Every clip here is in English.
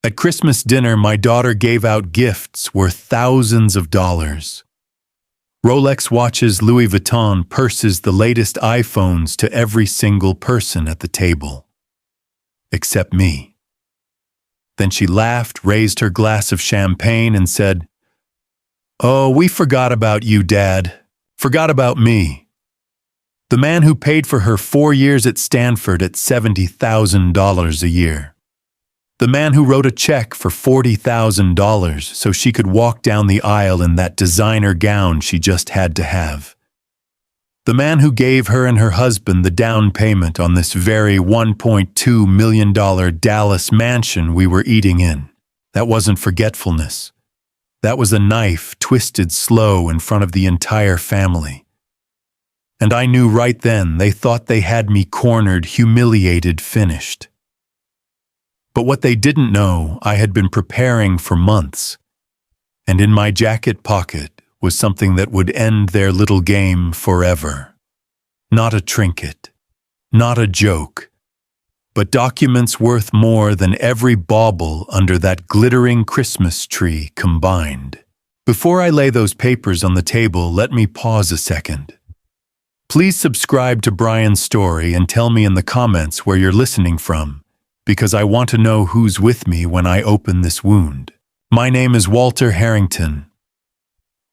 At Christmas dinner, my daughter gave out gifts worth thousands of dollars. Rolex watches, Louis Vuitton purses, the latest iPhones to every single person at the table. Except me. Then she laughed, raised her glass of champagne, and said, "Oh, we forgot about you, Dad. Forgot about me. The man who paid for her 4 years at Stanford at $70,000 a year. The man who wrote a check for $40,000 so she could walk down the aisle in that designer gown she just had to have. The man who gave her and her husband the down payment on this very $1.2 million Dallas mansion we were eating in. That wasn't forgetfulness. That was a knife twisted slow in front of the entire family. And I knew right then they thought they had me cornered, humiliated, finished. But what they didn't know, I had been preparing for months. And in my jacket pocket was something that would end their little game forever. Not a trinket, not a joke, but documents worth more than every bauble under that glittering Christmas tree combined. Before I lay those papers on the table, let me pause a second. Please subscribe to Brian's Story and tell me in the comments where you're listening from, because I want to know who's with me when I open this wound. My name is Walter Harrington.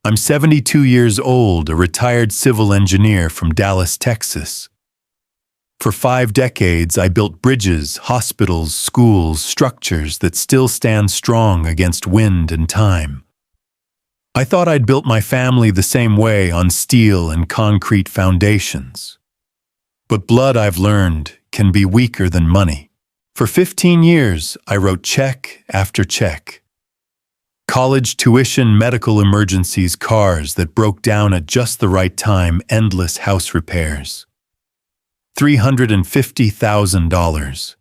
I'm 72 years old, a retired civil engineer from Dallas, Texas. For 5 decades, I built bridges, hospitals, schools, structures that still stand strong against wind and time. I thought I'd built my family the same way, on steel and concrete foundations. But blood, I've learned, can be weaker than money. For 15 years, I wrote check after check. College tuition, medical emergencies, cars that broke down at just the right time, endless house repairs. $350,000.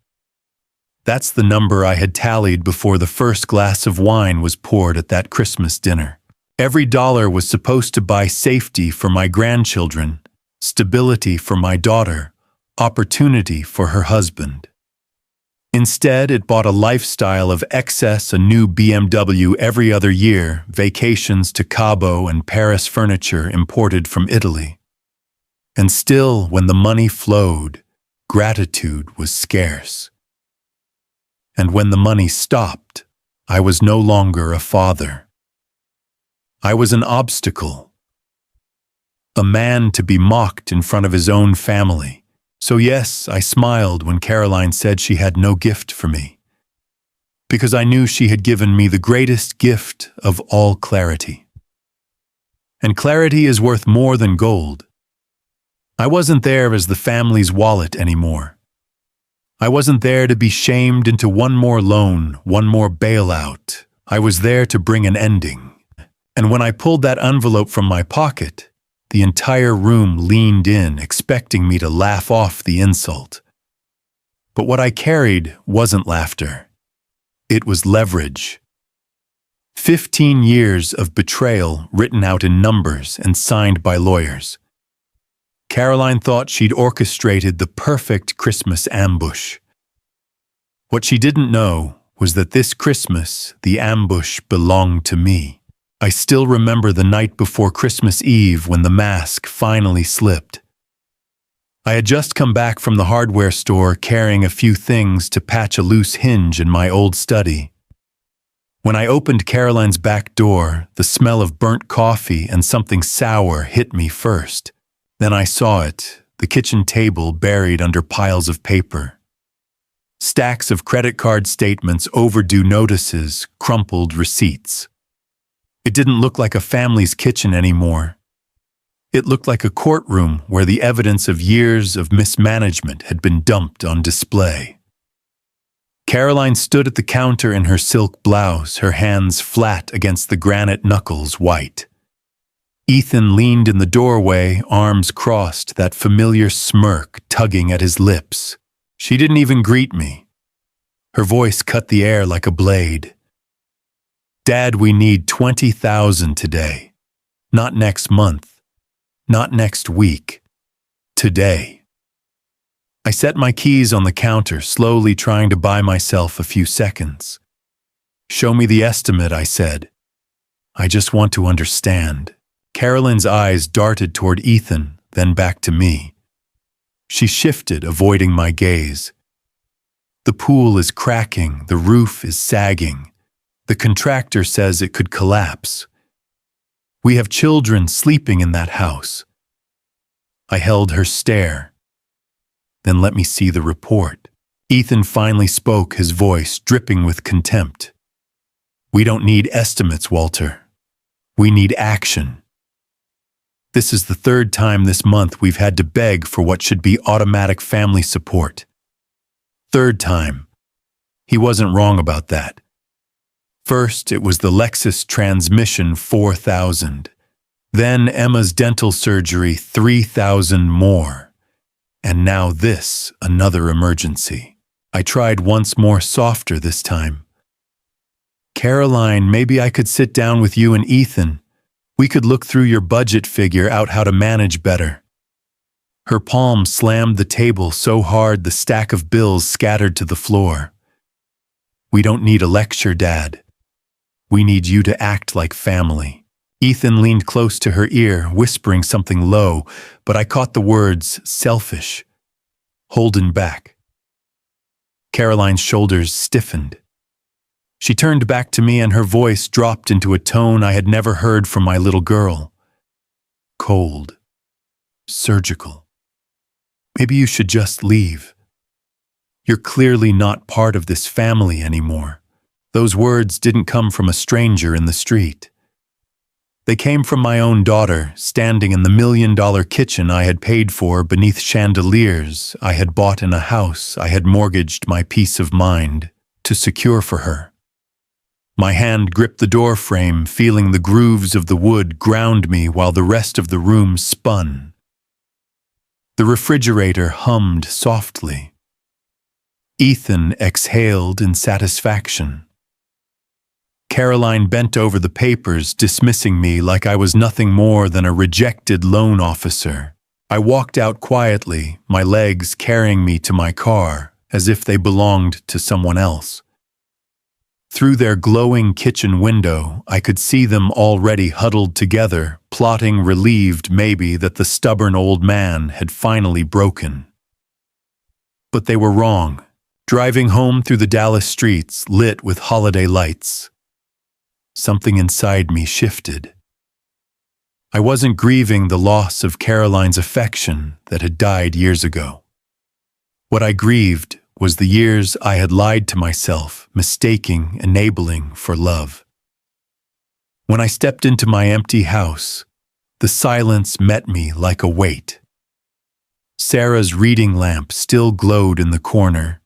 That's the number I had tallied before the first glass of wine was poured at that Christmas dinner. Every dollar was supposed to buy safety for my grandchildren, stability for my daughter, opportunity for her husband. Instead, it bought a lifestyle of excess, a new BMW every other year, vacations to Cabo and Paris, furniture imported from Italy. And still, when the money flowed, gratitude was scarce. And when the money stopped, I was no longer a father. I was an obstacle. A man to be mocked in front of his own family. So yes, I smiled when Caroline said she had no gift for me, because I knew she had given me the greatest gift of all, clarity. And clarity is worth more than gold. I wasn't there as the family's wallet anymore. I wasn't there to be shamed into one more loan, one more bailout. I was there to bring an ending. And when I pulled that envelope from my pocket, the entire room leaned in, expecting me to laugh off the insult. But what I carried wasn't laughter. It was leverage. 15 years of betrayal written out in numbers and signed by lawyers. Caroline thought she'd orchestrated the perfect Christmas ambush. What she didn't know was that this Christmas, the ambush belonged to me. I still remember the night before Christmas Eve when the mask finally slipped. I had just come back from the hardware store carrying a few things to patch a loose hinge in my old study. When I opened Caroline's back door, the smell of burnt coffee and something sour hit me first. Then I saw it, the kitchen table buried under piles of paper. Stacks of credit card statements, overdue notices, crumpled receipts. It didn't look like a family's kitchen anymore. It looked like a courtroom where the evidence of years of mismanagement had been dumped on display. Caroline stood at the counter in her silk blouse, her hands flat against the granite knuckles, white. Ethan leaned in the doorway, arms crossed, that familiar smirk tugging at his lips. She didn't even greet me. Her voice cut the air like a blade. "Dad, we need $20,000 today. Not next month. Not next week. Today." I set my keys on the counter, slowly trying to buy myself a few seconds. Show me the estimate, I said. I just want to understand. Carolyn's eyes darted toward Ethan, then back to me. She shifted, avoiding my gaze. The pool is cracking, the roof is sagging. The contractor says it could collapse. We have children sleeping in that house. I held her stare. Then let me see the report. Ethan finally spoke, his voice dripping with contempt. We don't need estimates, Walter. We need action. This is the third time this month we've had to beg for what should be automatic family support. Third time. He wasn't wrong about that. First, it was the Lexus transmission, $4,000. Then Emma's dental surgery, $3,000 more. And now this, another emergency. I tried once more, softer this time. Caroline, maybe I could sit down with you and Ethan. We could look through your budget, figure out how to manage better. Her palm slammed the table so hard the stack of bills scattered to the floor. We don't need a lecture, Dad. We need you to act like family. Ethan leaned close to her ear, whispering something low, but I caught the words selfish, holding back. Caroline's shoulders stiffened. She turned back to me and her voice dropped into a tone I had never heard from my little girl. Cold. Surgical. Maybe you should just leave. You're clearly not part of this family anymore. Those words didn't come from a stranger in the street. They came from my own daughter, standing in the $1 million kitchen I had paid for beneath chandeliers I had bought in a house I had mortgaged my peace of mind to secure for her. My hand gripped the door frame, feeling the grooves of the wood ground me while the rest of the room spun. The refrigerator hummed softly. Ethan exhaled in satisfaction. Caroline bent over the papers, dismissing me like I was nothing more than a rejected loan officer. I walked out quietly, my legs carrying me to my car, as if they belonged to someone else. Through their glowing kitchen window, I could see them already huddled together, plotting, relieved maybe that the stubborn old man had finally broken. But they were wrong. Driving home through the Dallas streets lit with holiday lights, something inside me shifted. I wasn't grieving the loss of Caroline's affection that had died years ago. What I grieved was the years I had lied to myself, mistaking enabling for love. When I stepped into my empty house, the silence met me like a weight. Sarah's reading lamp still glowed in the corner,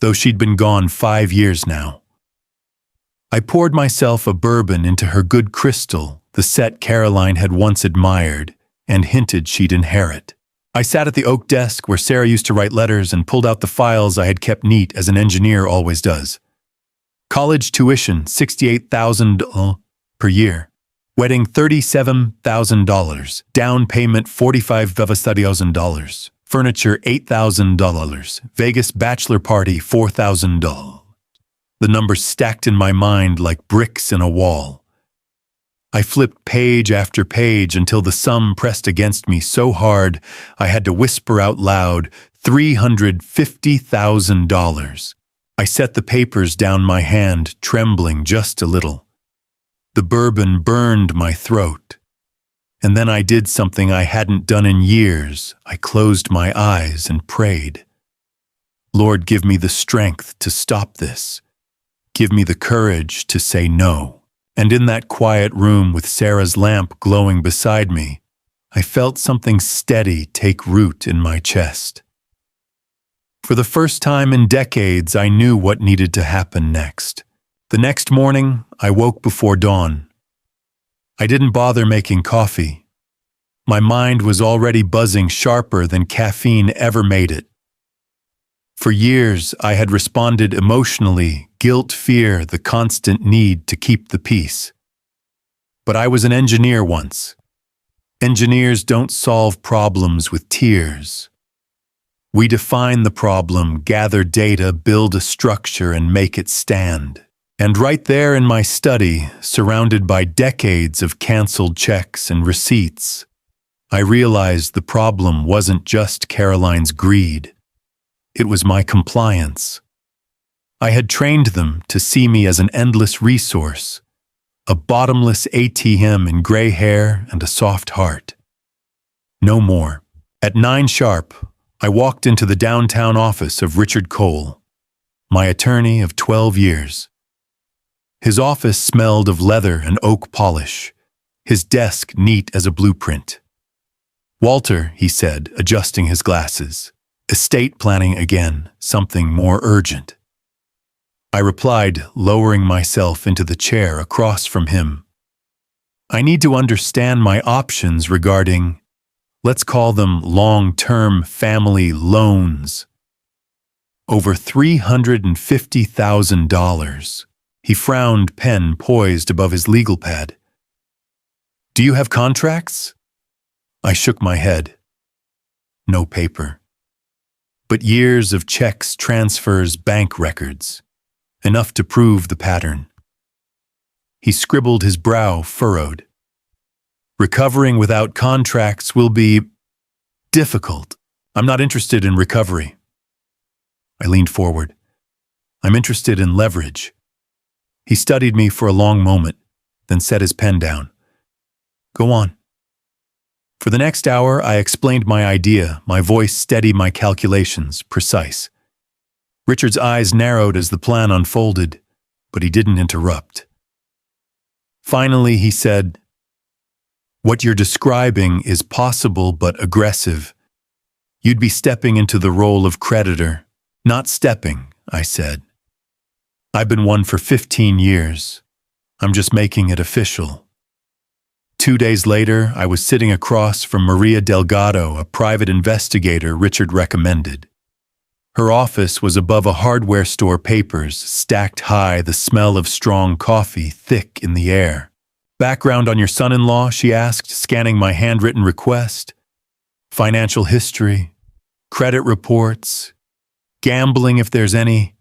though she'd been gone 5 years now. I poured myself a bourbon into her good crystal, the set Caroline had once admired and hinted she'd inherit. I sat at the oak desk where Sarah used to write letters and pulled out the files I had kept neat as an engineer always does. College tuition, $68,000 per year. Wedding, $37,000. Down payment, $45,000. Furniture, $8,000. Vegas bachelor party, $4,000. The numbers stacked in my mind like bricks in a wall. I flipped page after page until the sum pressed against me so hard I had to whisper out loud, $350,000. I set the papers down my hand, trembling just a little. The bourbon burned my throat. And then I did something I hadn't done in years. I closed my eyes and prayed. Lord, give me the strength to stop this. Give me the courage to say no. And in that quiet room with Sarah's lamp glowing beside me, I felt something steady take root in my chest. For the first time in decades, I knew what needed to happen next. The next morning, I woke before dawn. I didn't bother making coffee. My mind was already buzzing sharper than caffeine ever made it. For years, I had responded emotionally, guilt, fear, the constant need to keep the peace. But I was an engineer once. Engineers don't solve problems with tears. We define the problem, gather data, build a structure, and make it stand. And right there in my study, surrounded by decades of canceled checks and receipts, I realized the problem wasn't just Caroline's greed. It was my compliance. I had trained them to see me as an endless resource, a bottomless ATM in gray hair and a soft heart. No more. At 9 sharp, I walked into the downtown office of Richard Cole, my attorney of 12 years. His office smelled of leather and oak polish, his desk neat as a blueprint. "Walter," he said, adjusting his glasses, "estate planning again, something more urgent." I replied, lowering myself into the chair across from him. "I need to understand my options regarding, let's call them long-term family loans." Over $350,000. He frowned, pen poised above his legal pad. "Do you have contracts?" I shook my head. No paper. But years of checks, transfers, bank records. Enough to prove the pattern. He scribbled, his brow furrowed. "Recovering without contracts will be difficult. I'm not interested in recovery." I leaned forward. "I'm interested in leverage." He studied me for a long moment, then set his pen down. "Go on." For the next hour, I explained my idea, my voice steady, my calculations precise. Richard's eyes narrowed as the plan unfolded, but he didn't interrupt. Finally, he said, "What you're describing is possible but aggressive. You'd be stepping into the role of creditor." "Not stepping," I said. "I've been one for 15 years. I'm just making it official." 2 days later, I was sitting across from Maria Delgado, a private investigator Richard recommended. Her office was above a hardware store, papers stacked high, the smell of strong coffee thick in the air. "Background on your son-in-law?" she asked, scanning my handwritten request. "Financial history, credit reports, gambling if there's any."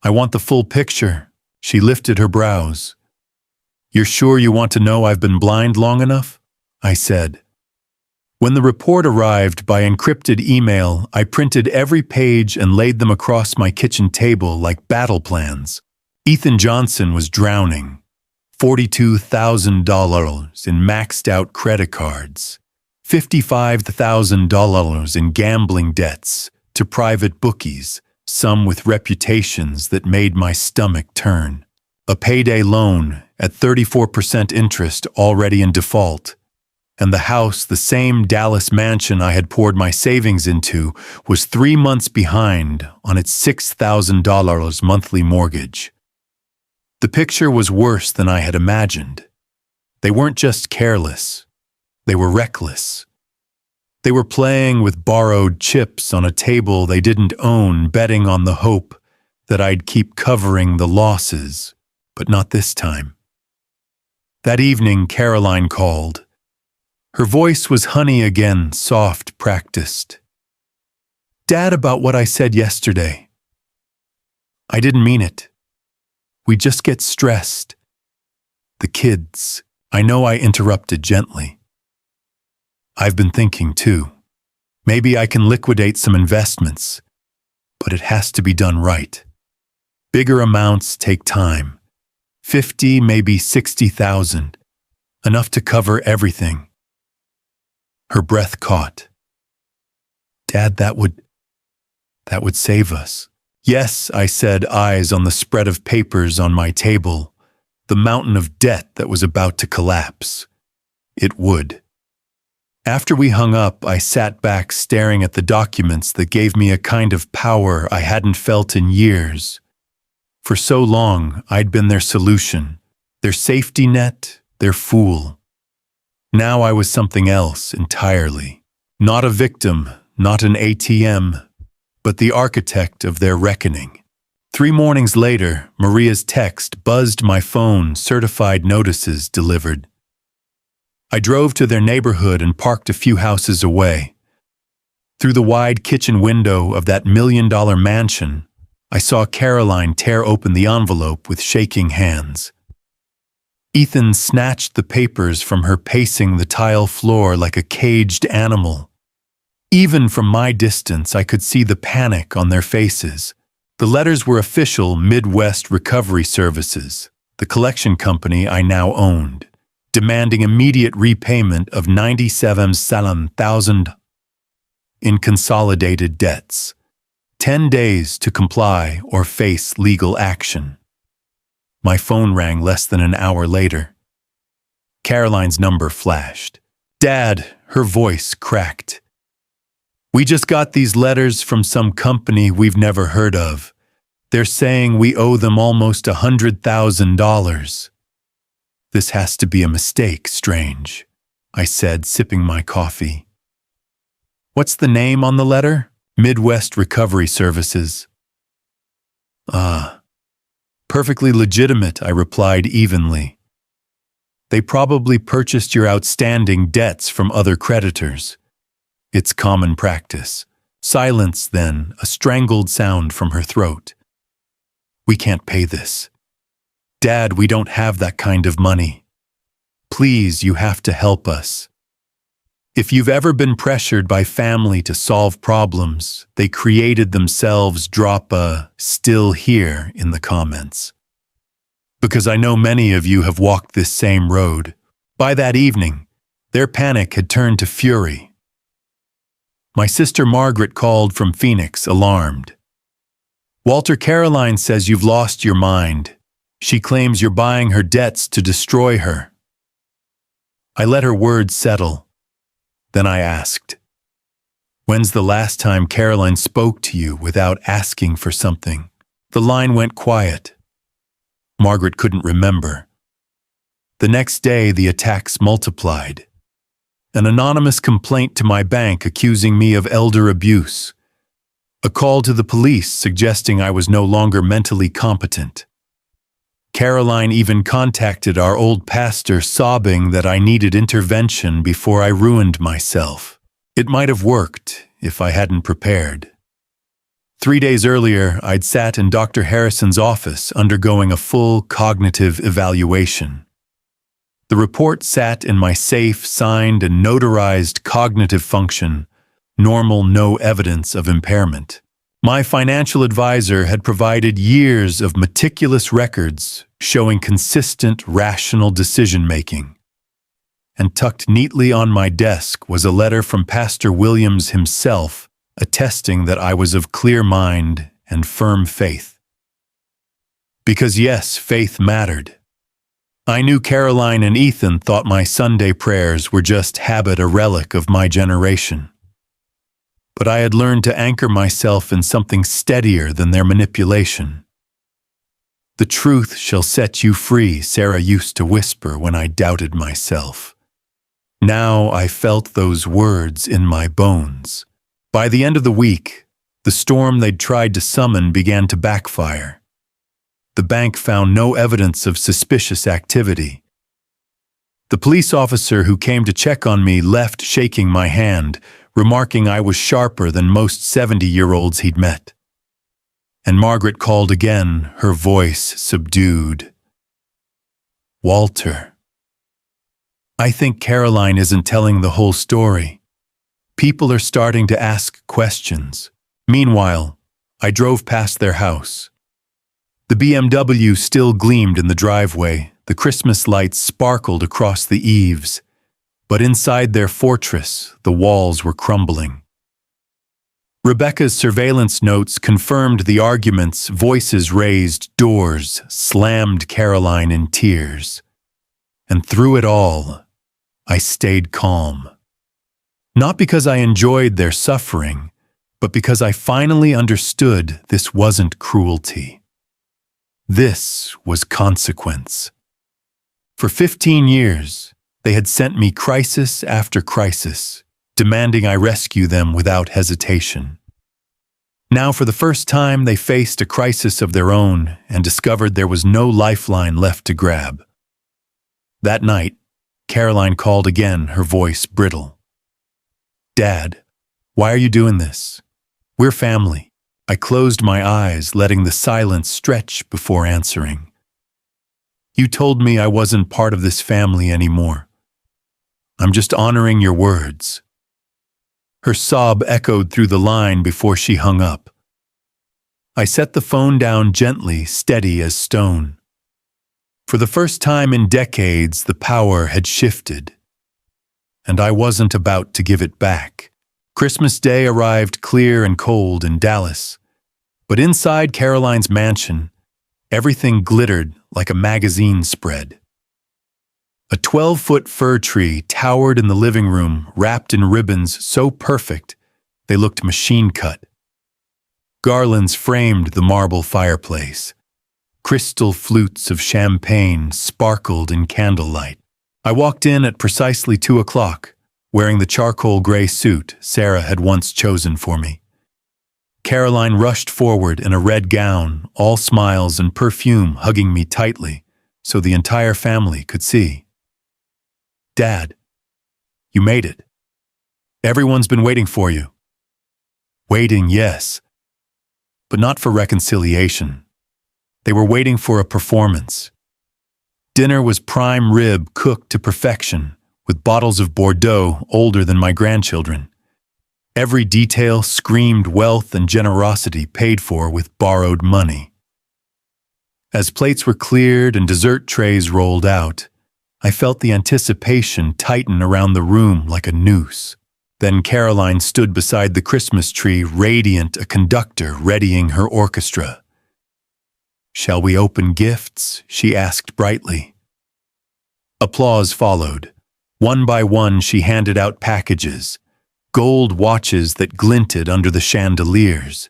"I want the full picture." She lifted her brows. "You're sure you want to know I've been blind long enough?" I said. When the report arrived by encrypted email, I printed every page and laid them across my kitchen table like battle plans. Ethan Johnson was drowning. $42,000 in maxed-out credit cards. $55,000 in gambling debts to private bookies, some with reputations that made my stomach turn. A payday loan at 34% interest already in default. And the house, the same Dallas mansion I had poured my savings into, was 3 months behind on its $6,000 monthly mortgage. The picture was worse than I had imagined. They weren't just careless. They were reckless. They were playing with borrowed chips on a table they didn't own, betting on the hope that I'd keep covering the losses, but not this time. That evening, Caroline called. Her voice was honey again, soft, practiced. "Dad, about what I said yesterday." "I didn't mean it. We just get stressed. The kids." I know I interrupted gently. "I've been thinking too. Maybe I can liquidate some investments, but it has to be done right. Bigger amounts take time. 50, maybe 60,000. Enough to cover everything." Her breath caught. "Dad, that would save us." "Yes," I said, eyes on the spread of papers on my table, the mountain of debt that was about to collapse. It would. After we hung up, I sat back staring at the documents that gave me a kind of power I hadn't felt in years. For so long, I'd been their solution, their safety net, their fool. Now I was something else entirely. Not a victim, not an ATM, but the architect of their reckoning. 3 mornings later, Maria's text buzzed my phone, certified notices delivered. I drove to their neighborhood and parked a few houses away. Through the wide kitchen window of that $1 million mansion, I saw Caroline tear open the envelope with shaking hands. Ethan snatched the papers from her, pacing the tile floor like a caged animal. Even from my distance, I could see the panic on their faces. The letters were official Midwest Recovery Services, the collection company I now owned, demanding immediate repayment of $97,000 in consolidated debts, 10 days to comply or face legal action. My phone rang less than an hour later. Caroline's number flashed. "Dad," her voice cracked. "We just got these letters from some company we've never heard of. They're saying we owe them almost $100,000. "This has to be a mistake, Strange," I said, sipping my coffee. "What's the name on the letter?" "Midwest Recovery Services." "Ah, perfectly legitimate," I replied evenly. "They probably purchased your outstanding debts from other creditors. It's common practice." Silence, then a strangled sound from her throat. "We can't pay this. Dad, we don't have that kind of money. Please, you have to help us." If you've ever been pressured by family to solve problems they created themselves, drop a "still here" in the comments. Because I know many of you have walked this same road. By that evening, their panic had turned to fury. My sister Margaret called from Phoenix, alarmed. "Walter, Caroline says you've lost your mind. She claims you're buying her debts to destroy her." I let her words settle. Then I asked, "When's the last time Caroline spoke to you without asking for something?" The line went quiet. Margaret couldn't remember. The next day, the attacks multiplied. An anonymous complaint to my bank accusing me of elder abuse. A call to the police suggesting I was no longer mentally competent. Caroline even contacted our old pastor, sobbing that I needed intervention before I ruined myself. It might have worked if I hadn't prepared. 3 days earlier, I'd sat in Dr. Harrison's office undergoing a full cognitive evaluation. The report sat in my safe, signed and notarized cognitive function, normal, no evidence of impairment. My financial advisor had provided years of meticulous records showing consistent, rational decision-making. And tucked neatly on my desk was a letter from Pastor Williams himself, attesting that I was of clear mind and firm faith. Because yes, faith mattered. I knew Caroline and Ethan thought my Sunday prayers were just habit, a relic of my generation. But I had learned to anchor myself in something steadier than their manipulation. "The truth shall set you free," Sarah used to whisper when I doubted myself. Now I felt those words in my bones. By the end of the week, the storm they'd tried to summon began to backfire. The bank found no evidence of suspicious activity. The police officer who came to check on me left shaking my hand, remarking I was sharper than most 70-year-olds he'd met. And Margaret called again, her voice subdued. "Walter, I think Caroline isn't telling the whole story. People are starting to ask questions." Meanwhile, I drove past their house. The BMW still gleamed in the driveway, the Christmas lights sparkled across the eaves, but inside their fortress, the walls were crumbling. Rebecca's surveillance notes confirmed the arguments, voices raised, doors slammed, Caroline in tears. And through it all, I stayed calm. Not because I enjoyed their suffering, but because I finally understood this wasn't cruelty. This was consequence. For 15 years, they had sent me crisis after crisis, demanding I rescue them without hesitation. Now, for the first time, they faced a crisis of their own and discovered there was no lifeline left to grab. That night, Caroline called again, her voice brittle. "Dad, why are you doing this? We're family. I closed my eyes, letting the silence stretch before answering. You told me I wasn't part of this family anymore. I'm just honoring your words. Her sob echoed through the line before she hung up. I set the phone down gently, steady as stone. For the first time in decades, the power had shifted, and I wasn't about to give it back. Christmas Day arrived clear and cold in Dallas, but inside Caroline's mansion, everything glittered like a magazine spread. A 12-foot fir tree towered in the living room, wrapped in ribbons so perfect they looked machine-cut. Garlands framed the marble fireplace. Crystal flutes of champagne sparkled in candlelight. I walked in at precisely 2 o'clock, wearing the charcoal gray suit Sarah had once chosen for me. Caroline rushed forward in a red gown, all smiles and perfume, hugging me tightly so the entire family could see. Dad, you made it. Everyone's been waiting for you. Waiting, yes, but not for reconciliation. They were waiting for a performance. Dinner was prime rib cooked to perfection, with bottles of Bordeaux older than my grandchildren. Every detail screamed wealth and generosity paid for with borrowed money. As plates were cleared and dessert trays rolled out, I felt the anticipation tighten around the room like a noose. Then Caroline stood beside the Christmas tree, radiant, a conductor readying her orchestra. "Shall we open gifts?" she asked brightly. Applause followed. One by one she handed out packages, gold watches that glinted under the chandeliers,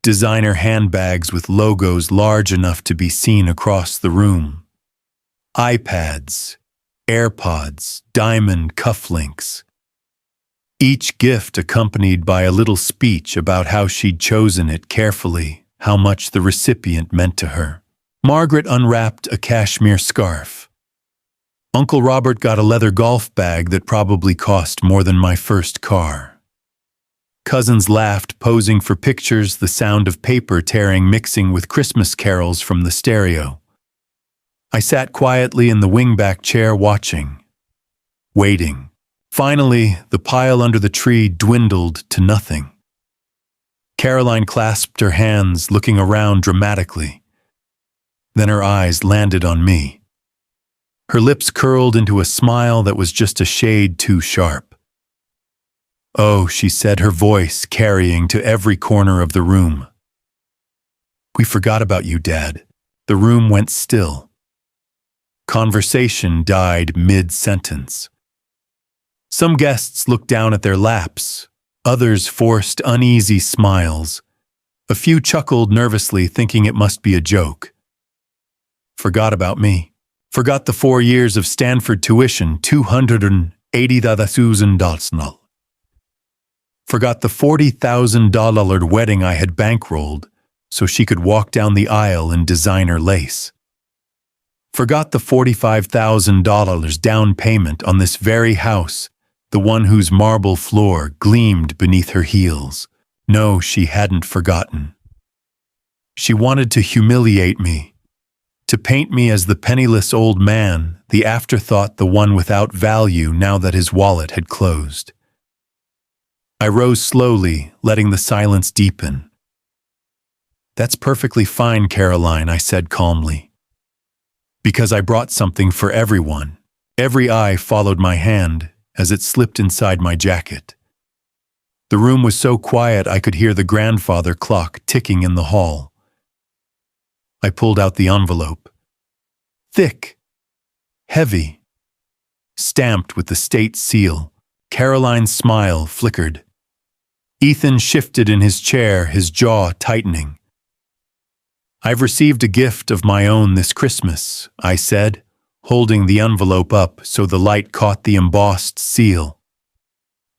designer handbags with logos large enough to be seen across the room, iPads, AirPods, diamond cufflinks. Each gift accompanied by a little speech about how she'd chosen it carefully, how much the recipient meant to her. Margaret unwrapped a cashmere scarf. Uncle Robert got a leather golf bag that probably cost more than my first car. Cousins laughed, posing for pictures, the sound of paper tearing mixing with Christmas carols from the stereo. I sat quietly in the wingback chair watching, waiting. Finally, the pile under the tree dwindled to nothing. Caroline clasped her hands, looking around dramatically. Then her eyes landed on me. Her lips curled into a smile that was just a shade too sharp. "Oh," she said, her voice carrying to every corner of the room. "We forgot about you, Dad." The room went still. Conversation died mid-sentence. Some guests looked down at their laps. Others forced uneasy smiles. A few chuckled nervously, thinking it must be a joke. Forgot about me. Forgot the 4 years of Stanford tuition, $280,000. Forgot the $40,000 wedding I had bankrolled so she could walk down the aisle in designer lace. Forgot the $45,000 down payment on this very house, the one whose marble floor gleamed beneath her heels. No, she hadn't forgotten. She wanted to humiliate me, to paint me as the penniless old man, the afterthought, the one without value now that his wallet had closed. I rose slowly, letting the silence deepen. "That's perfectly fine, Caroline," I said calmly. "Because I brought something for everyone." Every eye followed my hand as it slipped inside my jacket. The room was so quiet I could hear the grandfather clock ticking in the hall. I pulled out the envelope. Thick, heavy, stamped with the state seal. Caroline's smile flickered. Ethan shifted in his chair, his jaw tightening. "I've received a gift of my own this Christmas," I said, holding the envelope up so the light caught the embossed seal.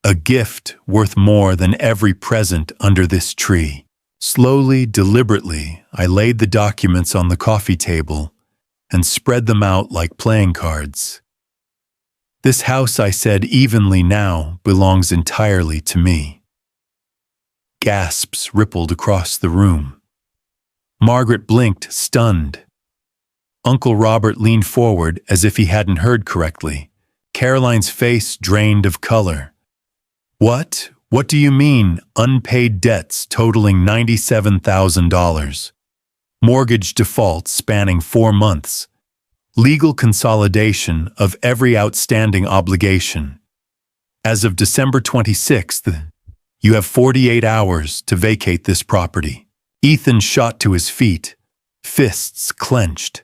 "A gift worth more than every present under this tree." Slowly, deliberately, I laid the documents on the coffee table and spread them out like playing cards. "This house," I said evenly now, "belongs entirely to me." Gasps rippled across the room. Margaret blinked, stunned. Uncle Robert leaned forward as if he hadn't heard correctly. Caroline's face drained of color. What? What do you mean, unpaid debts totaling $97,000? Mortgage defaults spanning 4 months. Legal consolidation of every outstanding obligation. As of December 26th, you have 48 hours to vacate this property. Ethan shot to his feet, fists clenched.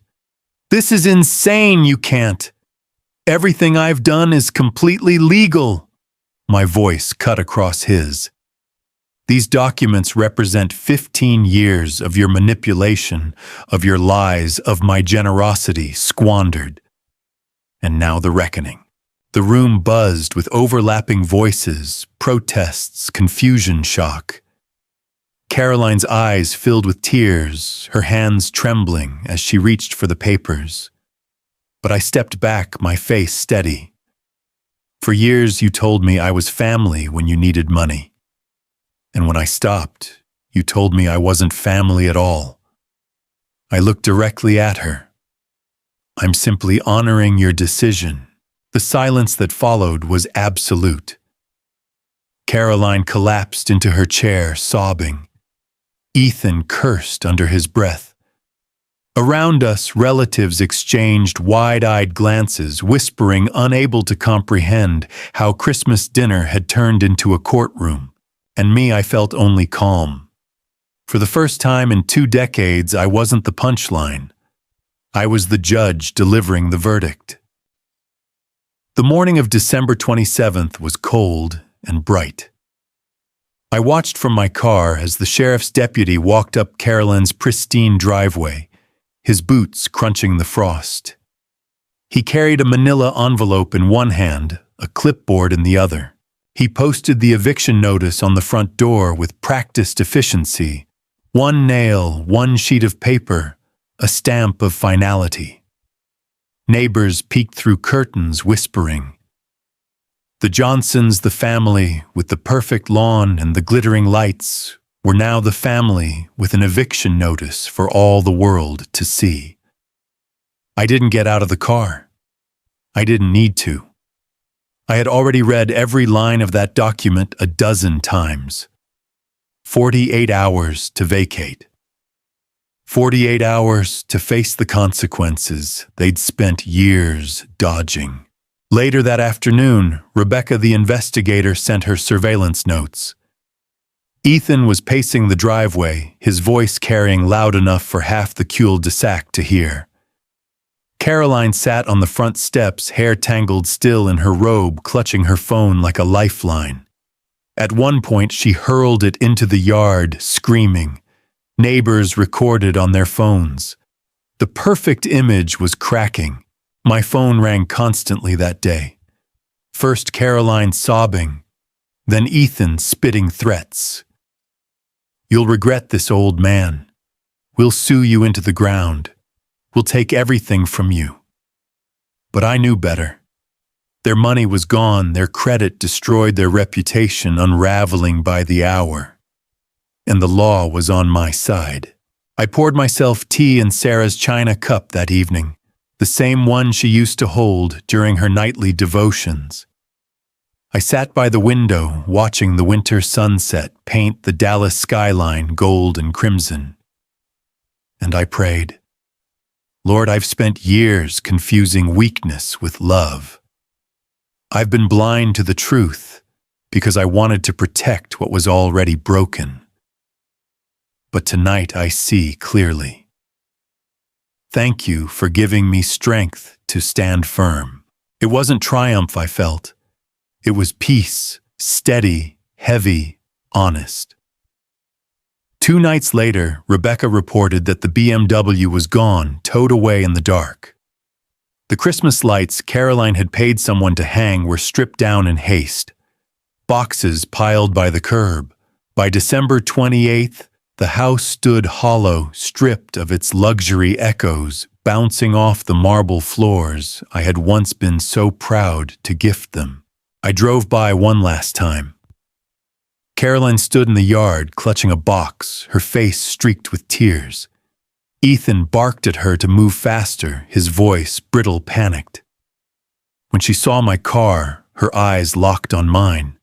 This is insane, you can't. Everything I've done is completely legal. My voice cut across his. These documents represent 15 years of your manipulation, of your lies, of my generosity squandered. And now the reckoning. The room buzzed with overlapping voices, protests, confusion, shock. Caroline's eyes filled with tears, her hands trembling as she reached for the papers. But I stepped back, my face steady. For years you told me I was family when you needed money. And when I stopped, you told me I wasn't family at all. I looked directly at her. I'm simply honoring your decision. The silence that followed was absolute. Caroline collapsed into her chair, sobbing. Ethan cursed under his breath. Around us, relatives exchanged wide-eyed glances, whispering, unable to comprehend how Christmas dinner had turned into a courtroom. And me, I felt only calm. For the first time in 2 decades, I wasn't the punchline. I was the judge delivering the verdict. The morning of December 27th was cold and bright. I watched from my car as the sheriff's deputy walked up Caroline's pristine driveway, his boots crunching the frost. He carried a manila envelope in one hand, a clipboard in the other. He posted the eviction notice on the front door with practiced efficiency. 1 nail, 1 sheet of paper, a stamp of finality. Neighbors peeked through curtains, whispering. The Johnsons, the family with the perfect lawn and the glittering lights, were now the family with an eviction notice for all the world to see. I didn't get out of the car. I didn't need to. I had already read every line of that document a dozen times. 48 hours to vacate. 48 hours to face the consequences they'd spent years dodging. Later that afternoon, Rebecca the investigator sent her surveillance notes. Ethan was pacing the driveway, his voice carrying loud enough for half the cul-de-sac to hear. Caroline sat on the front steps, hair tangled still in her robe, clutching her phone like a lifeline. At one point, she hurled it into the yard, screaming. Neighbors recorded on their phones. The perfect image was cracking. My phone rang constantly that day. First Caroline sobbing, then Ethan spitting threats. You'll regret this, old man. We'll sue you into the ground. We'll take everything from you. But I knew better. Their money was gone, their credit destroyed, their reputation unraveling by the hour. And the law was on my side. I poured myself tea in Sarah's china cup that evening, the same one she used to hold during her nightly devotions. I sat by the window, watching the winter sunset paint the Dallas skyline gold and crimson. And I prayed. Lord, I've spent years confusing weakness with love. I've been blind to the truth because I wanted to protect what was already broken. But tonight I see clearly. Thank you for giving me strength to stand firm. It wasn't triumph I felt. It was peace, steady, heavy, honest. 2 nights later, Rebecca reported that the BMW was gone, towed away in the dark. The Christmas lights Caroline had paid someone to hang were stripped down in haste. Boxes piled by the curb. By December 28th, the house stood hollow, stripped of its luxury echoes, bouncing off the marble floors I had once been so proud to gift them. I drove by one last time. Caroline stood in the yard, clutching a box, her face streaked with tears. Ethan barked at her to move faster, his voice brittle, panicked. When she saw my car, her eyes locked on mine.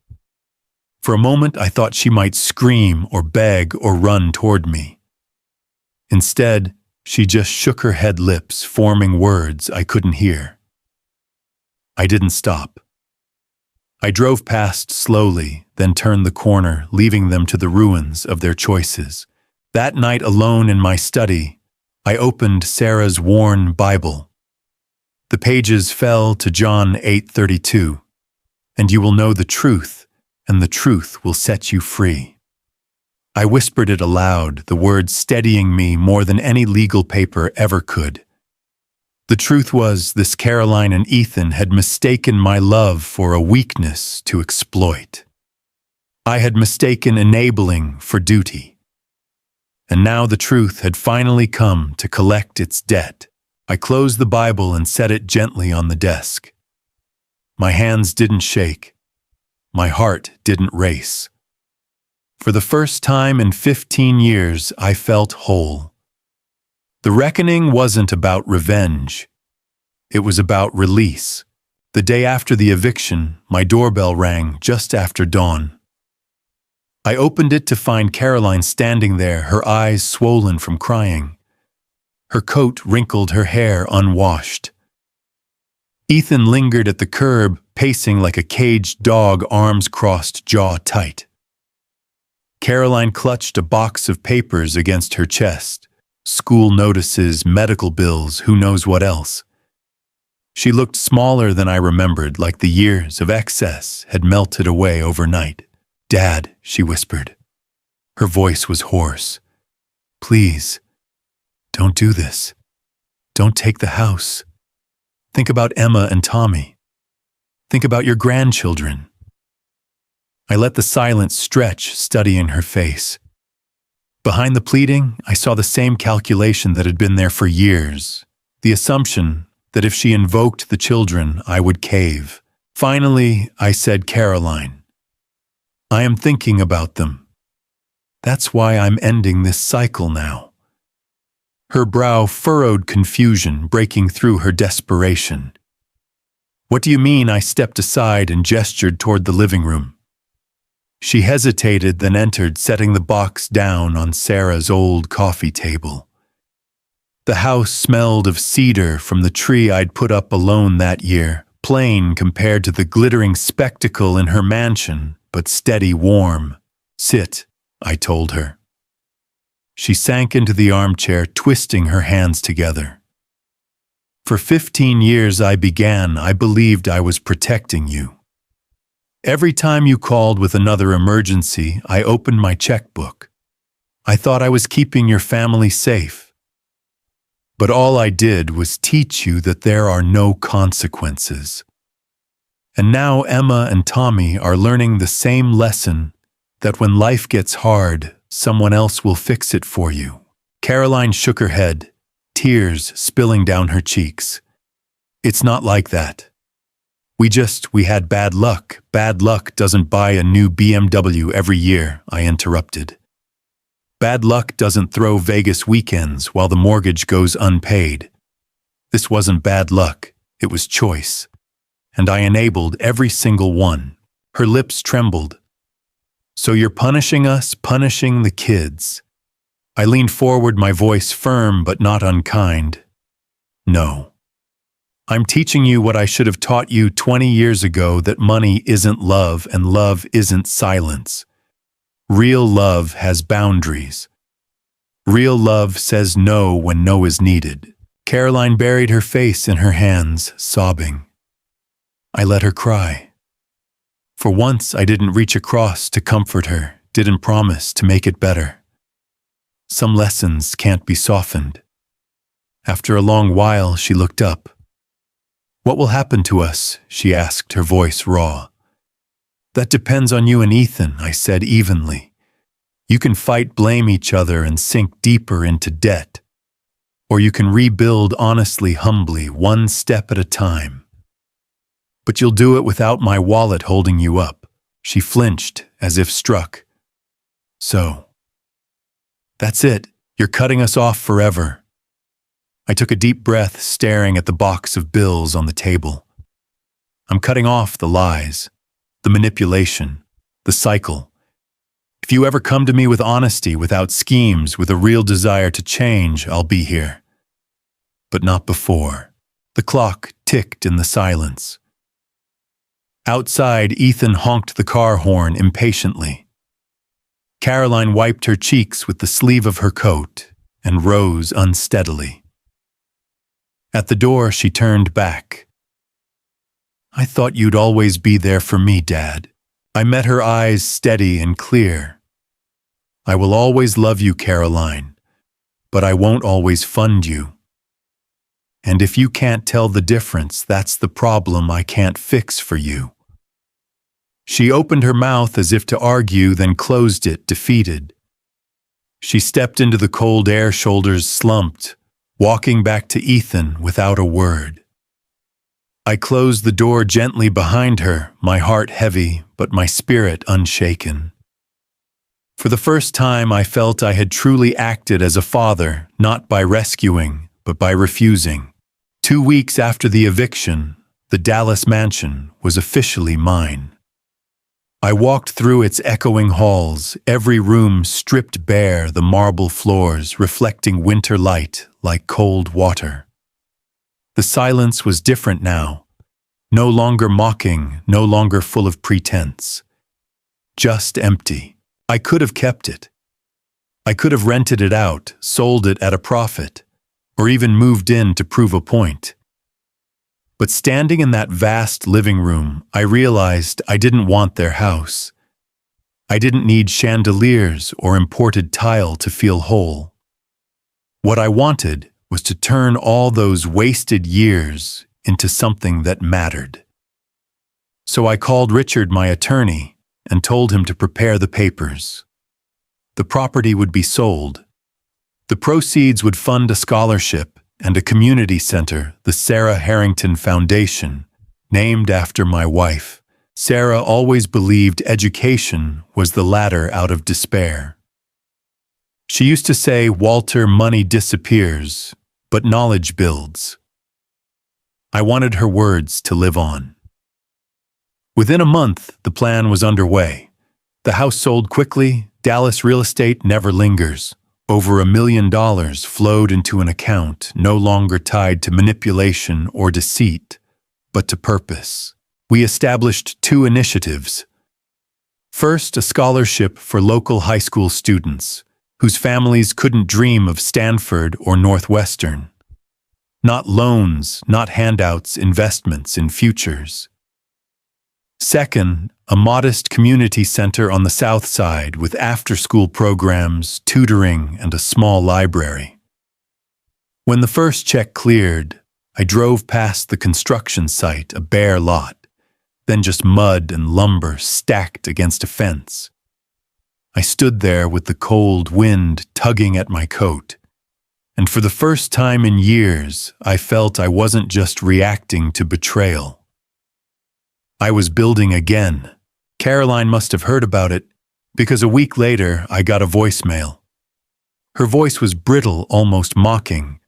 For a moment, I thought she might scream or beg or run toward me. Instead, she just shook her head, lips forming words I couldn't hear. I didn't stop. I drove past slowly, then turned the corner, leaving them to the ruins of their choices. That night, alone in my study, I opened Sarah's worn Bible. The pages fell to John 8:32, and you will know the truth, and the truth will set you free. I whispered it aloud, the words steadying me more than any legal paper ever could. The truth was, this Caroline and Ethan had mistaken my love for a weakness to exploit. I had mistaken enabling for duty. And now the truth had finally come to collect its debt. I closed the Bible and set it gently on the desk. My hands didn't shake. My heart didn't race. For the first time in 15 years, I felt whole. The reckoning wasn't about revenge. It was about release. The day after the eviction, my doorbell rang just after dawn. I opened it to find Caroline standing there, her eyes swollen from crying. Her coat wrinkled, her hair unwashed. Ethan lingered at the curb, pacing like a caged dog, arms crossed, jaw tight. Caroline clutched a box of papers against her chest. School notices, medical bills, who knows what else. She looked smaller than I remembered, like the years of excess had melted away overnight. "Dad," she whispered. Her voice was hoarse. "Please, don't do this. Don't take the house. Think about Emma and Tommy. Think about your grandchildren." I let the silence stretch, studying her face. Behind the pleading, I saw the same calculation that had been there for years. The assumption that if she invoked the children, I would cave. Finally, I said, "Caroline, I am thinking about them. That's why I'm ending this cycle now." Her brow furrowed, confusion breaking through her desperation. "What do you mean?" I stepped aside and gestured toward the living room. She hesitated, then entered, setting the box down on Sarah's old coffee table. The house smelled of cedar from the tree I'd put up alone that year, plain compared to the glittering spectacle in her mansion, but steady, warm. "Sit," I told her. She sank into the armchair, twisting her hands together. "For 15 years I believed I was protecting you. Every time you called with another emergency, I opened my checkbook. I thought I was keeping your family safe. But all I did was teach you that there are no consequences. And now Emma and Tommy are learning the same lesson, that when life gets hard, someone else will fix it for you." Caroline shook her head, tears spilling down her cheeks. "It's not like that. We had bad luck. Bad luck doesn't buy a new BMW every year," I interrupted. "Bad luck doesn't throw Vegas weekends while the mortgage goes unpaid. This wasn't bad luck, it was choice. And I enabled every single one." Her lips trembled. "So you're punishing us, punishing the kids." I leaned forward, my voice firm but not unkind. "No. I'm teaching you what I should have taught you 20 years ago, that money isn't love and love isn't silence. Real love has boundaries. Real love says no when no is needed." Caroline buried her face in her hands, sobbing. I let her cry. For once, I didn't reach across to comfort her, didn't promise to make it better. Some lessons can't be softened. After a long while, she looked up. "What will happen to us?" she asked, her voice raw. "That depends on you and Ethan," I said evenly. "You can fight, blame each other, and sink deeper into debt. Or you can rebuild honestly, humbly, one step at a time. But you'll do it without my wallet holding you up." She flinched, as if struck. So, that's it. You're cutting us off forever. I took a deep breath, staring at the box of bills on the table. I'm cutting off the lies, the manipulation, the cycle. If you ever come to me with honesty, without schemes, with a real desire to change, I'll be here. But not before. The clock ticked in the silence. Outside, Ethan honked the car horn impatiently. Caroline wiped her cheeks with the sleeve of her coat and rose unsteadily. At the door, she turned back. I thought you'd always be there for me, Dad. I met her eyes steady and clear. I will always love you, Caroline, but I won't always fund you. And if you can't tell the difference, that's the problem I can't fix for you. She opened her mouth as if to argue, then closed it, defeated. She stepped into the cold air, shoulders slumped, walking back to Ethan without a word. I closed the door gently behind her, my heart heavy, but my spirit unshaken. For the first time, I felt I had truly acted as a father, not by rescuing, but by refusing. 2 weeks after the eviction, the Dallas mansion was officially mine. I walked through its echoing halls, every room stripped bare, the marble floors reflecting winter light like cold water. The silence was different now, no longer mocking, no longer full of pretense. Just empty. I could have kept it. I could have rented it out, sold it at a profit, or even moved in to prove a point. But standing in that vast living room, I realized I didn't want their house. I didn't need chandeliers or imported tile to feel whole. What I wanted was to turn all those wasted years into something that mattered. So I called Richard, my attorney, and told him to prepare the papers. The property would be sold. The proceeds would fund a scholarship and a community center, the Sarah Harrington Foundation, named after my wife. Sarah always believed education was the ladder out of despair. She used to say, Walter, money disappears, but knowledge builds. I wanted her words to live on. Within a month, the plan was underway. The house sold quickly. Dallas real estate never lingers. Over $1 million flowed into an account no longer tied to manipulation or deceit, but to purpose. We established 2 initiatives. First, a scholarship for local high school students whose families couldn't dream of Stanford or Northwestern. Not loans, not handouts, investments in futures. Second, a modest community center on the South Side with after-school programs, tutoring, and a small library. When the first check cleared, I drove past the construction site, a bare lot, then just mud and lumber stacked against a fence. I stood there with the cold wind tugging at my coat, and for the first time in years, I felt I wasn't just reacting to betrayal. I was building again. Caroline must have heard about it, because a week later I got a voicemail. Her voice was brittle, almost mocking.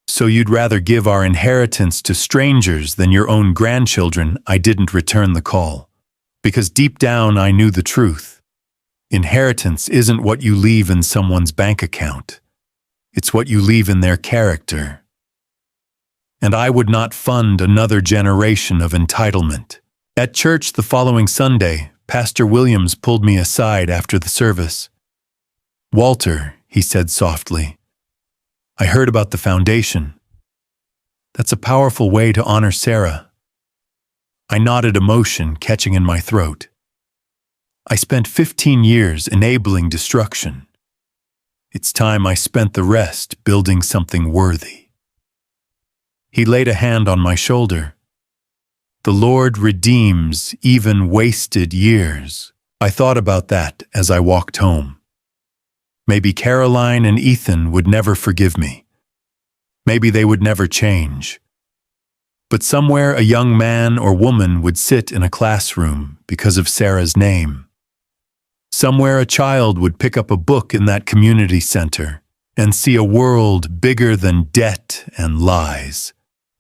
So you'd rather give our inheritance to strangers than your own grandchildren? I didn't return the call, because deep down I knew the truth. Inheritance isn't what you leave in someone's bank account. It's what you leave in their character. And I would not fund another generation of entitlement. At church the following Sunday, Pastor Williams pulled me aside after the service. Walter, he said softly, I heard about the foundation. That's a powerful way to honor Sarah. I nodded, emotion catching in my throat. I spent 15 years enabling destruction. It's time I spent the rest building something worthy. He laid a hand on my shoulder. The Lord redeems even wasted years. I thought about that as I walked home. Maybe Caroline and Ethan would never forgive me. Maybe they would never change. But somewhere a young man or woman would sit in a classroom because of Sarah's name. Somewhere a child would pick up a book in that community center and see a world bigger than debt and lies.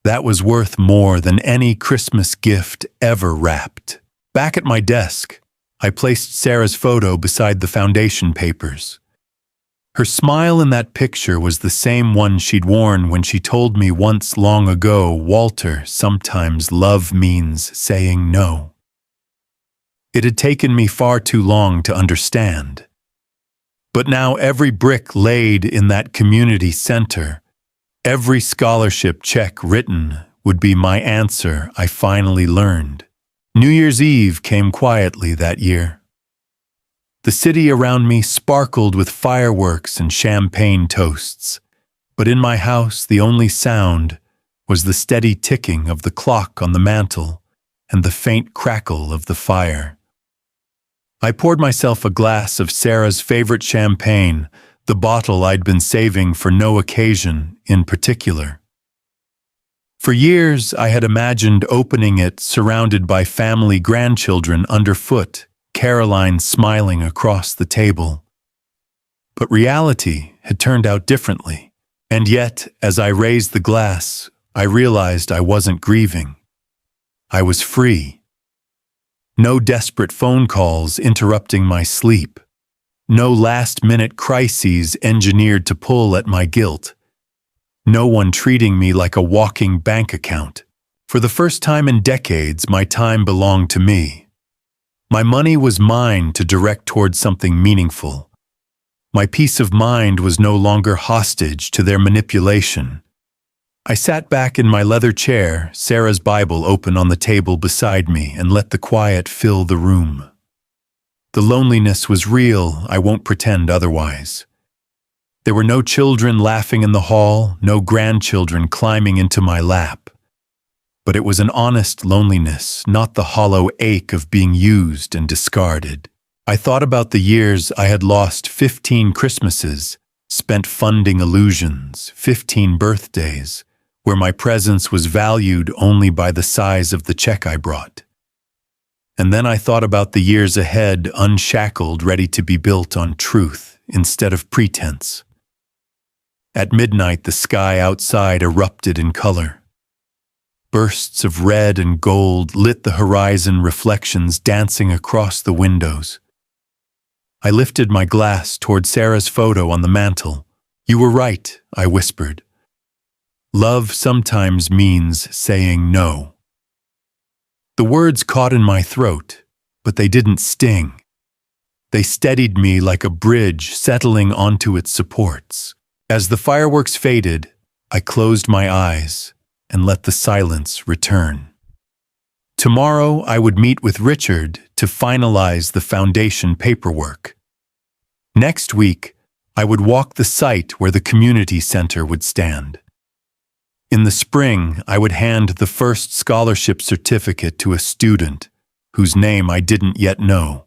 That was worth more than any Christmas gift ever wrapped. Back at my desk, I placed Sarah's photo beside the foundation papers. Her smile in that picture was the same one she'd worn when she told me once long ago, "Walter, sometimes love means saying no." It had taken me far too long to understand. But now every brick laid in that community center, every scholarship check written, would be my answer. I finally learned. New Year's Eve came quietly that year. The city around me sparkled with fireworks and champagne toasts, but in my house the only sound was the steady ticking of the clock on the mantel and the faint crackle of the fire. I poured myself a glass of Sarah's favorite champagne, the bottle I'd been saving for no occasion in particular. For years I had imagined opening it surrounded by family grandchildren underfoot, Caroline smiling across the table. But reality had turned out differently, and yet, as I raised the glass, I realized I wasn't grieving. I was free. No desperate phone calls interrupting my sleep. No last-minute crises engineered to pull at my guilt. No one treating me like a walking bank account. For the first time in decades, my time belonged to me. My money was mine to direct towards something meaningful. My peace of mind was no longer hostage to their manipulation. I sat back in my leather chair, Sarah's Bible open on the table beside me, and let the quiet fill the room. The loneliness was real, I won't pretend otherwise. There were no children laughing in the hall, no grandchildren climbing into my lap. But it was an honest loneliness, not the hollow ache of being used and discarded. I thought about the years I had lost 15 Christmases, spent funding illusions, 15 birthdays, where my presence was valued only by the size of the check I brought. And then I thought about the years ahead, unshackled, ready to be built on truth instead of pretense. At midnight, the sky outside erupted in color. Bursts of red and gold lit the horizon, reflections dancing across the windows. I lifted my glass toward Sarah's photo on the mantel. "You were right," I whispered. "Love sometimes means saying no." The words caught in my throat, but they didn't sting. They steadied me like a bridge settling onto its supports. As the fireworks faded, I closed my eyes and let the silence return. Tomorrow I would meet with Richard to finalize the foundation paperwork. Next week, I would walk the site where the community center would stand. In the spring, I would hand the first scholarship certificate to a student whose name I didn't yet know.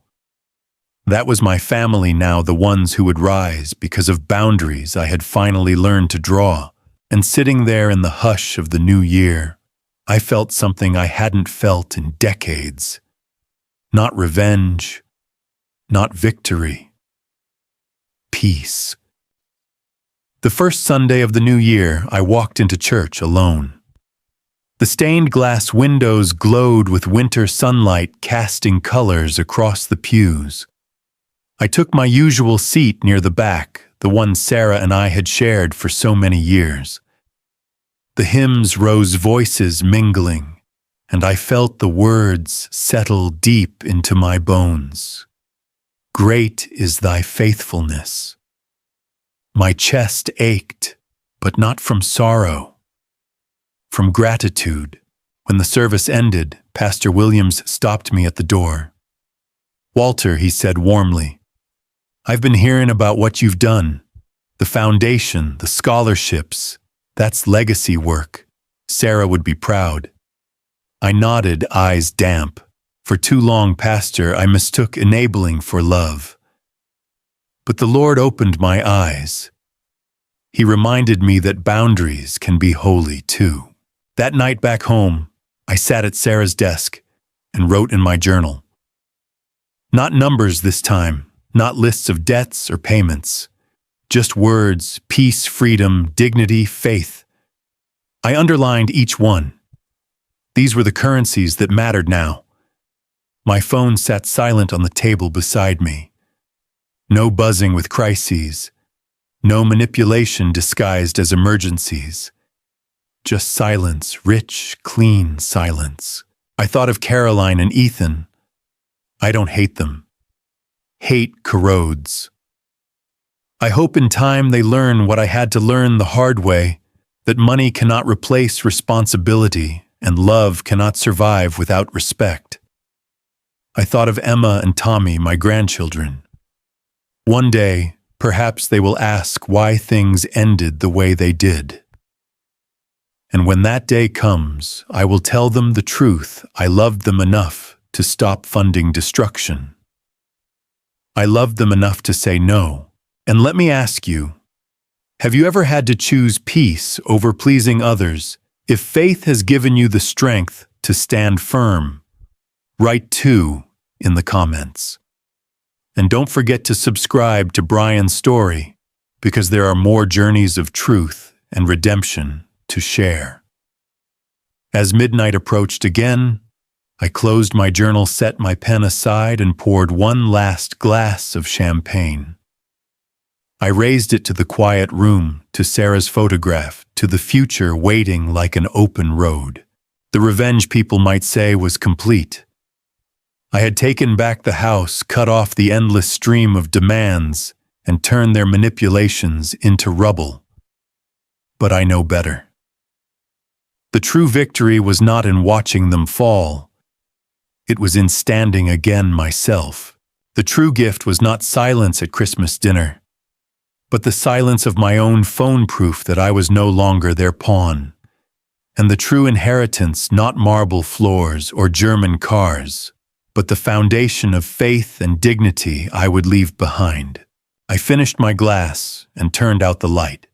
That was my family now, the ones who would rise because of boundaries I had finally learned to draw. And sitting there in the hush of the new year, I felt something I hadn't felt in decades. Not revenge, not victory. Peace. The first Sunday of the new year, I walked into church alone. The stained glass windows glowed with winter sunlight, casting colors across the pews. I took my usual seat near the back, the one Sarah and I had shared for so many years. The hymns rose, voices mingling, and I felt the words settle deep into my bones. Great is thy faithfulness. My chest ached, but not from sorrow, from gratitude. When the service ended, Pastor Williams stopped me at the door. "Walter," he said warmly, "I've been hearing about what you've done. The foundation, the scholarships. That's legacy work. Sarah would be proud." I nodded, eyes damp. For too long, Pastor, I mistook enabling for love. But the Lord opened my eyes. He reminded me that boundaries can be holy too. That night back home, I sat at Sarah's desk and wrote in my journal. Not numbers this time, Not lists of debts or payments. Just words, peace, freedom, dignity, faith. I underlined each one. These were the currencies that mattered now. My phone sat silent on the table beside me. No buzzing with crises. No manipulation disguised as emergencies. Just silence, rich, clean silence. I thought of Caroline and Ethan. I don't hate them. Hate corrodes. I hope in time they learn what I had to learn the hard way, that money cannot replace responsibility and love cannot survive without respect. I thought of Emma and Tommy, my grandchildren. One day, perhaps they will ask why things ended the way they did. And when that day comes, I will tell them the truth. I loved them enough to stop funding destruction. I loved them enough to say no. And let me ask you, have you ever had to choose peace over pleasing others? If faith has given you the strength to stand firm, write 2 in the comments. And don't forget to subscribe to Brian's story, because there are more journeys of truth and redemption to share. As midnight approached again, I closed my journal, set my pen aside, and poured one last glass of champagne. I raised it to the quiet room, to Sarah's photograph, to the future waiting like an open road. The revenge, people might say, was complete. I had taken back the house, cut off the endless stream of demands, and turned their manipulations into rubble. But I know better. The true victory was not in watching them fall. It was in standing again myself. The true gift was not silence at Christmas dinner, but the silence of my own phone, proof that I was no longer their pawn. And the true inheritance, not marble floors or German cars, but the foundation of faith and dignity I would leave behind. I finished my glass and turned out the light.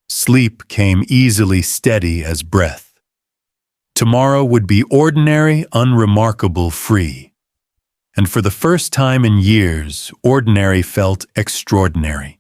Sleep came easily, steady as breath. Tomorrow would be ordinary, unremarkable, free. And for the first time in years, ordinary felt extraordinary.